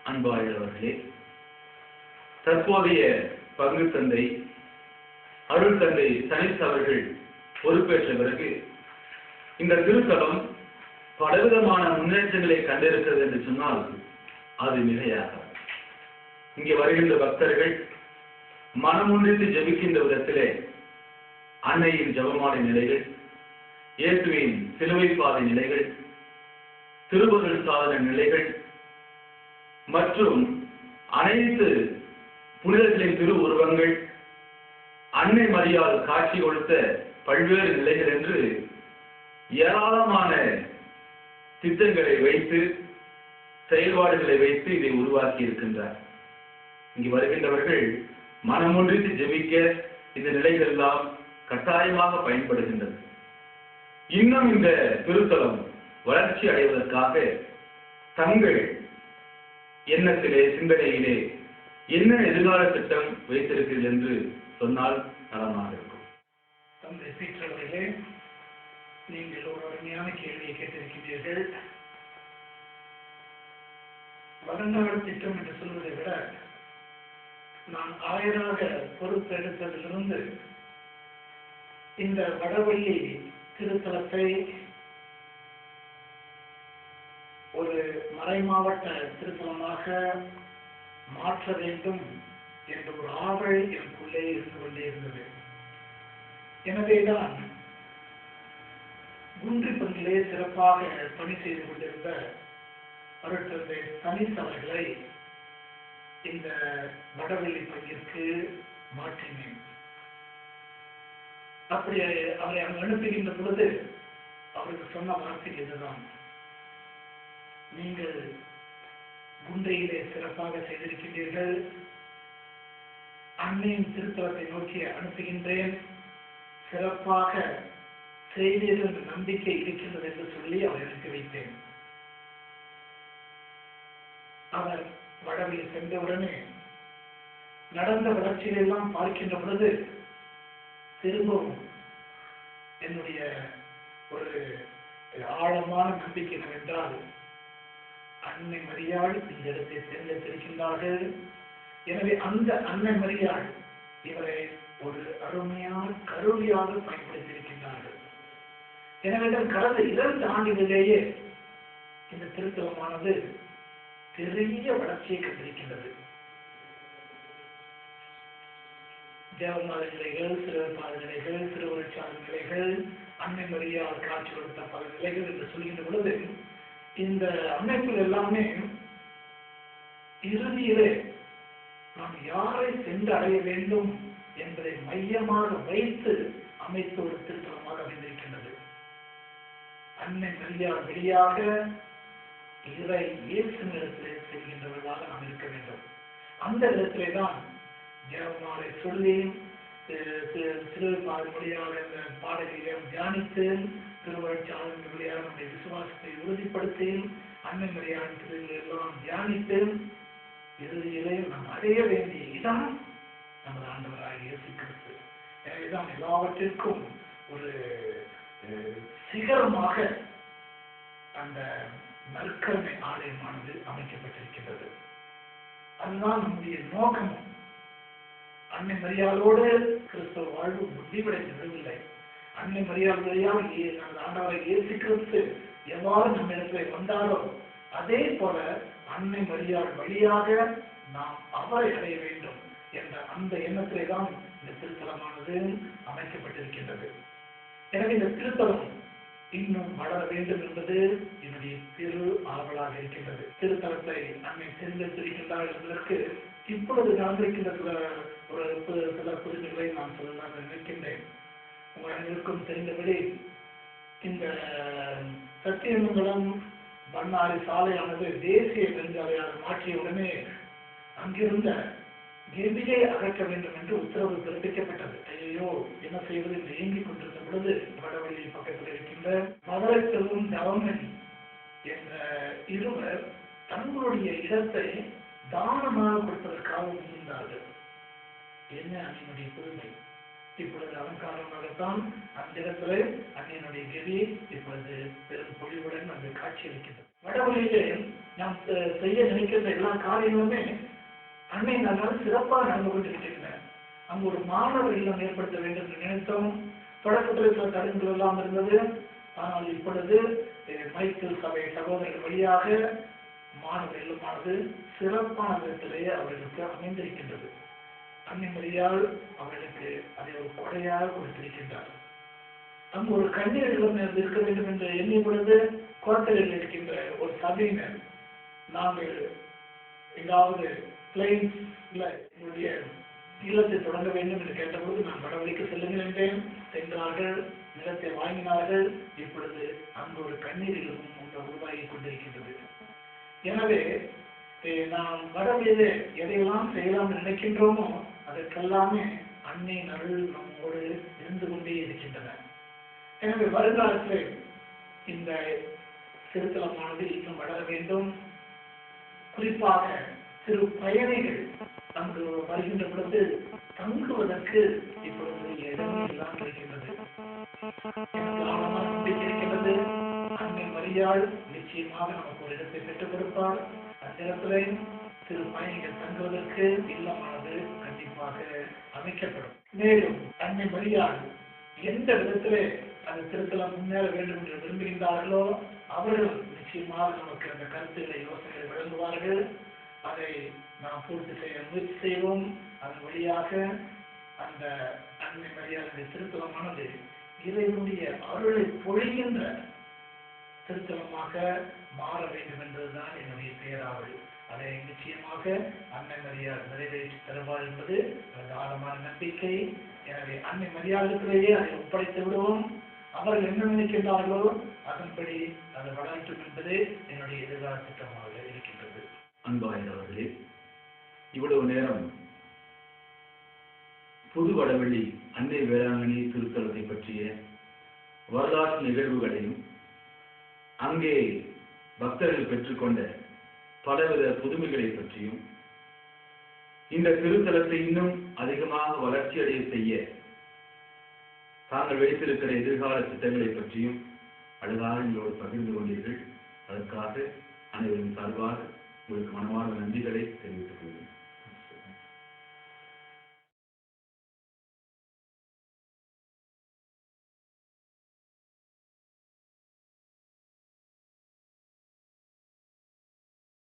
அன்பாயுள்ளவர்களே, தற்போதைய பங்கு தந்தை அருள் தந்தை சனித் அவர்கள் பொறுப்பேற்ற பிறகு இந்த திருத்தலம் பலவிதமான முன்னேற்றங்களை கண்டிருக்கிறது என்று சொன்னால் அது மிகையாக. இங்கே வருகின்ற பக்தர்கள் மனமுன்றித்து ஜெபிக்கின்ற விதத்திலே அன்னையின் ஜெபமாலை நிலைகள், இயேசுவின் சிலுவை பாதை நிலைகள், திருவருள் சாதன நிலைகள் மற்றும் அனைத்து புனிதர்களின் திரு உருவங்கள், அன்னை மரியாள் காட்சி கொடுத்த பல்வேறு நிலைகள் என்று ஏராளமான திட்டங்களை வைத்து செயல்பாடுகளை வைத்து இதை உருவாக்கி இருக்கின்றார். இங்கு வருகின்றவர்கள் மனமொன்றித்து ஜெபிக்க இந்த நிலைகள் எல்லாம் கட்டாயமாக பயன்படுகின்றது. இன்னும் இந்த திருத்தலம் வளர்ச்சி அடைவதற்காக தங்கள் எண்ணத்திலே சிந்தனையிலே என்ன எதிர்கால திட்டம் வைத்திருக்கிறது என்று சொன்னால் நலமாக இருக்கும். தந்தை பீற்றவர்களே, நீங்கள் ஒரு அருமையான கேள்வியை கேட்டிருக்கின்றீர்கள். வருங்கால திட்டம் என்று சொல்வதை விட நான் ஆயராக பொறுப்பெடுத்ததிலிருந்து இந்த வடவள்ளி திருத்தலத்தை ஒரு மறைமாவட்ட திருத்தலமாக மாற்ற வேண்டும் என்ற ஒரு ஆவல் எனக்குள்ளே இருந்து கொண்டே இருந்தது. எனவேதான் குன்றி பங்கிலே சிறப்பாக பணி செய்து கொண்டிருந்த அருட்தந்தை சனித் அவர்களை இந்த வடவள்ளி பங்கிற்கு மாற்றினேன். அப்படி அவரை அங்கு அனுப்புகின்ற பொழுது அவருக்கு சொன்ன வார்த்தை இதுதான்: நீங்கள் குன்றையிலே சிறப்பாக செய்திருக்கின்றீர்கள், அன்னையின் திருத்தலத்தை நோக்கி அனுப்புகின்றேன், சிறப்பாக செய்தீர்கள் என்ற நம்பிக்கை இருக்கின்றது என்று சொல்லி அவர் அனுப்பி வைத்தேன். அவர் வடவள்ளி சென்றவுடனே நடந்த வளர்ச்சிகளெல்லாம் பார்க்கின்ற பொழுது திரும்பவும் என்னுடைய ஒரு ஆழமான நம்பிக்கை என்னவென்றால், அன்னை மரியாள் இந்த இடத்தை தேர்ந்தெடுத்திருக்கின்றார்கள். எனவே அந்த அன்னை மரியாள் இவரை ஒரு அருமையான கருவியாக பயன்படுத்தியிருக்கின்றார்கள். எனவே கடந்த 2 ஆண்டுகளிலேயே இந்த திருத்தலமானது பெரிய வளர்ச்சியை கண்டிருக்கின்றது. தேவமாலை நிலைகள், சிறுபாத நிலைகள், திருவருட்சாத நிலைகள், அன்னை மரியாள் காட்சி கொடுத்த பல நிலைகள் என்று சொல்கின்ற பொழுது இந்த அமைப்புகள் எல்லாமே இறுதியிலே நாம் யாரை சென்று அடைய வேண்டும் என்பதை மையமாக வைத்து அமைத்த ஒரு திருத்தலமாக அமைந்திருக்கின்றது. அன்னை மரியாள் வெளியாக இறை இயேசு நிலத்திலே செல்கின்றவர்களாக நாம் இருக்க வேண்டும். அந்த இடத்திலே தான் தேவமாலை சொல்லி சிறுபாத மொழியாக இந்த பாடல்களை தியானித்து திருவருட்சாதன வழியாக நம்முடைய விசுவாசத்தை உறுதிப்படுத்தி அன்னை மரியாள் திருவிழா எல்லாம் தியானித்து இறுதியிலே நாம் அடைய வேண்டிய இடம் நமது ஆண்டவராக இயேசு கிறிஸ்து. எனவேதான் எல்லாவற்றிற்கும் ஒரு சிகரமாக அந்த நற்கருணை ஆலயமானது அமைக்கப்பட்டிருக்கின்றது. அதுதான் நம்முடைய நோக்கமும். அன்னை மரியாளோடு கிறிஸ்தவ வாழ்வு முடிவடைந்து விடவில்லை. அன்னை மரியாள் வழியாக நமது ஆண்டவராக இயேசு கிறிஸ்து எவ்வாறு நம்ம இடத்துல வந்தாரோ அதே போல அன்னை மரியாள் வழியாக நாம் அவரை அடைய வேண்டும் என்ற அந்த எண்ணத்திலே தான் இந்த திருத்தலமானது அமைக்கப்பட்டிருக்கின்றது. எனவே இந்த திருத்தலம் இன்னும் வளர வேண்டும் என்பது என்னுடைய பெரு ஆவலாக இருக்கின்றது. திருத்தலத்தை அன்னை தெரிந்திருக்கின்றார் என்பதற்கு இப்பொழுது நடந்திருக்கின்ற சில குறிப்புகளை நான் சொல்லலாம் நினைக்கின்றேன். உங்கள் அனைவருக்கும் தெரிந்தபடி இந்த சத்தியமங்கலம் பண்ணாரி சாலையானது தேசிய நெடுஞ்சாலையாக மாற்றியவுடனே அங்கிருந்த கெபியை அகற்ற வேண்டும் என்று உத்தரவு பிறப்பிக்கப்பட்டது. ஐயோ என்ன செய்வது என்று இயங்கிக் கொண்டிருந்த பொழுது வடவள்ளி பக்கத்தில் இருக்கின்ற மதுரை செல்வம் தவமணி என்ற இருவர் தங்களுடைய இடத்தை தானமாக கொடுப்பதற்காக முன்னிருந்தார்கள். என்ன அன்னையினுடைய புதுமை! இப்பொழுது அலங்காரமாகத்தான் அந்த இடத்துல அன்னையினுடைய கெபி இப்பொழுது பெரும் பொழிவுடன் அங்கு காட்சியளிக்கிறது. வடவழியிலே நாம் செய்ய நினைக்கின்ற எல்லா காரியங்களுமே அன்னை நாள் சிறப்பாக நடந்து கொண்டிருக்கின்றன. அங்கு ஒரு மாணவர் இல்லம் ஏற்படுத்த வேண்டும் என்று நினைத்தோம். தொடக்கத்தில் சில தடங்கள் எல்லாம் இருந்தது. ஆனால் இப்பொழுது மைக்கேல் சபை சகோதரர்கள் வழியாக மாணவர் இல்லமானது சிறப்பான விதத்திலேயே அவர்களுக்கு அமைந்திருக்கின்றது. அன்னை மரியாள் அவர்களுக்கு அதை ஒரு கொடையாக கொடுத்திருக்கின்றார். அங்கு ஒரு கண்ணீர் இல்லம் இருக்க வேண்டும் என்று எண்ணி பொழுது கோத்தலில் இருக்கின்ற ஒரு சபையினர் நாங்கள் எங்காவது பிளைன்ஸ்ல என்னுடைய இல்லத்தை தொடங்க வேண்டும் என்று கேட்டபோது நான் வடவழிக்கு செல்லுங்கள் என்றேன். சென்றார்கள், நிலத்தை வாங்கினார்கள். இப்பொழுது அங்கு ஒரு கண்ணீர் இல்லமும் உருவாகி கொண்டிருக்கின்றது. எனவே நாம் வடவழியிலே எதையெல்லாம் செய்யலாம் நினைக்கின்றோமோ அதற்கெல்லாமே அன்னையின் அருள் நம்மோடு இருந்து கொண்டே இருக்கின்றன. எனவே வருங்காலத்தில் இந்த திருத்தலமானது இன்னும் வளர வேண்டும். குறிப்பாக சிறு பயணிகள் அங்கு வருகின்ற பொழுது தங்குவதற்கு இப்பொழுது இடமெல்லாம் இருக்கின்றது. இருக்கின்றது. அன்னை மரியாள் நிச்சயமாக நமக்கு ஒரு இடத்தை பெற்றுக் கொடுப்பார். அந்த இடத்துல சிறு பயணிகள் தங்குவதற்கு இல்லமானது கண்டிப்பாக அமைக்கப்படும். மேலும் அன்னை மரியாள் எந்த விதத்திலே அந்த திருத்தலம் முன்னேற வேண்டும் என்று விரும்புகின்றார்களோ அவர்கள் நிச்சயமாக நமக்கு அந்த கருத்துக்களை யோசனைகளை வழங்குவார்கள். அதை நாம் பூர்த்தி செய்ய முயற்சி செய்வோம். அதன் வழியாக அந்த அன்னை மரியாதை திருத்தலமானது இறைவனுடைய அருளை பொழிகின்ற திருத்தலமாக மாற வேண்டும் என்பதுதான் என்னுடைய பேராவல். அதை நிச்சயமாக அன்னை மரியாள் நிறைவேற்றி தருவார் என்பது எனது ஆழமான நம்பிக்கை. எனவே அன்னை மரியாதையிலேயே அதை ஒப்படைத்து விடுவோம். அவர்கள் என்ன நினைக்கின்றார்களோ அதன்படி அதை வளர்த்தும் என்பது என்னுடைய எதிர்கால திட்டமாக இருக்கின்றது. அன்பாயினவர்களே, இவ்வளவு நேரம் புது வடவெளி அன்னை வேளாங்கண்ணி திருத்தலத்தை பற்றிய வரலாற்று நிகழ்வுகளையும் அங்கே பக்தர்கள் பெற்றுக்கொண்ட பலவித புதுமைகளை பற்றியும் இந்த திருத்தலத்தை இன்னும் அதிகமாக வளர்ச்சியடைய செய்ய தாங்கள் வைத்திருக்கிற எதிர்கால திட்டங்களை பற்றியும் அழகாக எங்களோடு பகிர்ந்து கொண்டீர்கள். அதற்காக அனைவரும் சார்பாக உங்களுக்கு மனமார்ந்த நன்றிகளை தெரிவித்துக் கொள்கிறேன்.